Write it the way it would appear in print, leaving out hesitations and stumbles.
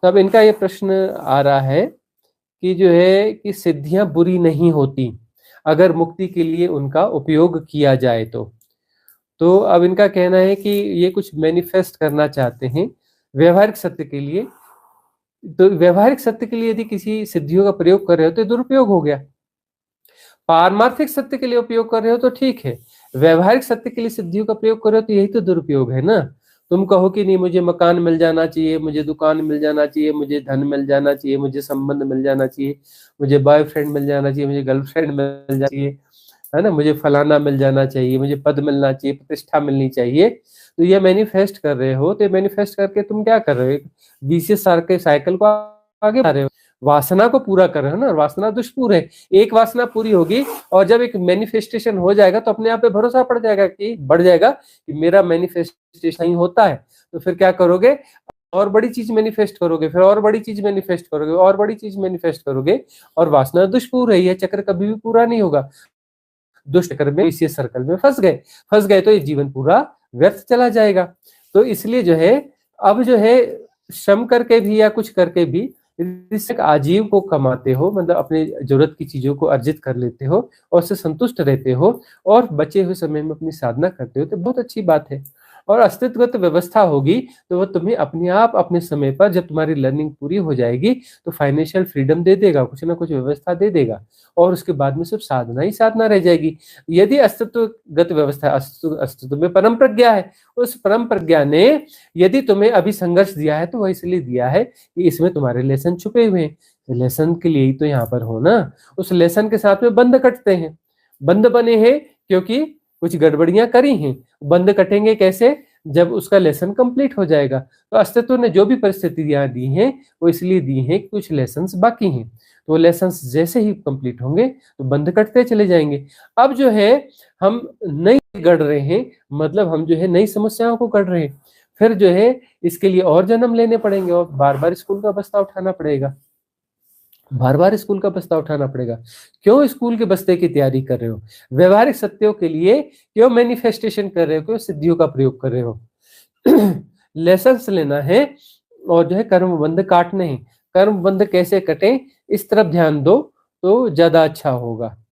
तो अब इनका ये प्रश्न आ रहा है कि जो है कि सिद्धियां बुरी नहीं होती अगर मुक्ति के लिए उनका उपयोग किया जाए तो अब इनका कहना है कि ये कुछ मैनिफेस्ट करना चाहते हैं व्यवहारिक सत्य के लिए। तो व्यवहारिक सत्य के लिए यदि किसी सिद्धियों का प्रयोग कर रहे हो तो दुरुपयोग हो गया। पारमार्थिक सत्य के लिए उपयोग कर रहे हो तो ठीक है, व्यवहारिक सत्य के लिए सिद्धियों का प्रयोग कर रहे हो तो यही तो दुरुपयोग है ना। तुम कहो कि नहीं मुझे मकान मिल जाना चाहिए, मुझे दुकान मिल जाना चाहिए, मुझे धन मिल जाना चाहिए, मुझे संबंध मिल जाना चाहिए, मुझे बॉयफ्रेंड मिल जाना चाहिए, मुझे गर्लफ्रेंड मिल जाना चाहिए, है ना, मुझे फलाना मिल जाना चाहिए, मुझे पद मिलना चाहिए, प्रतिष्ठा मिलनी चाहिए। तो ये मैनिफेस्ट कर रहे हो, तो मैनिफेस्ट करके तुम क्या कर रहे हो, बीसीएस के साइकिल को आगे बढ़ा रहे हो, वासना को पूरा कर रहे हो ना। वासना दुष्पूर है, एक वासना पूरी होगी और जब एक मैनिफेस्टेशन हो जाएगा तो अपने आप पे भरोसा पड़ जाएगा कि बढ़ जाएगा कि मेरा मैनिफेस्टेशन ही होता है। तो फिर क्या करोगे, और बड़ी चीज मैनिफेस्ट करोगे, फिर और बड़ी चीज मैनिफेस्ट करोगे, और बड़ी चीज मैनिफेस्ट करोगे, और वासना दुष्पूर है, यह चक्र कभी भी पूरा नहीं होगा। दुष्ट चक्र में इसी सर्कल में फंस गए तो ये जीवन पूरा व्यर्थ चला जाएगा। तो इसलिए जो है अब जो है श्रम करके भी या कुछ करके भी आजीव को कमाते हो, मतलब अपने जरूरत की चीजों को अर्जित कर लेते हो और उससे संतुष्ट रहते हो और बचे हुए समय में अपनी साधना करते हो, तो बहुत अच्छी बात है। और अस्तित्वगत व्यवस्था होगी तो वो तुम्हें अपने आप अपने समय पर जब तुम्हारी लर्निंग पूरी हो जाएगी तो फाइनेंशियल फ्रीडम दे देगा, कुछ ना कुछ व्यवस्था दे देगा, और उसके बाद में सिर्फ साधना ही साधना रह जाएगी। यदि अस्तित्वगत व्यवस्था, अस्तित्व में परम प्रज्ञा है, उस परम प्रज्ञा ने यदि तुम्हें अभी संघर्ष दिया है तो वह इसलिए दिया है कि इसमें तुम्हारे लेसन छुपे हुए हैं। लेसन के लिए ही तो यहाँ पर हो ना। उस लेसन के साथ में बंद कटते हैं, बंद बने हैं क्योंकि कुछ गड़बड़ियां करी हैं। बंद कटेंगे कैसे, जब उसका लेसन कंप्लीट हो जाएगा। तो अस्तित्व ने जो भी परिस्थितियां दी हैं वो इसलिए दी हैं कि कुछ लेसन्स बाकी हैं, तो लेसन्स जैसे ही कंप्लीट होंगे तो बंद कटते चले जाएंगे। अब जो है हम नई गढ़ रहे हैं, मतलब हम जो है नई समस्याओं को गढ़ रहे हैं, फिर जो है इसके लिए और जन्म लेने पड़ेंगे और बार बार स्कूल का बस्ता उठाना पड़ेगा, बार बार स्कूल का बस्ता उठाना पड़ेगा। क्यों स्कूल के बस्ते की तैयारी कर रहे हो, व्यवहारिक सत्यों के लिए क्यों मैनिफेस्टेशन कर रहे हो, क्यों सिद्धियों का प्रयोग कर रहे हो। लेसन्स लेना है और जो है कर्म बंध काटने हैं। कर्म बंध कैसे कटे इस तरफ ध्यान दो तो ज्यादा अच्छा होगा।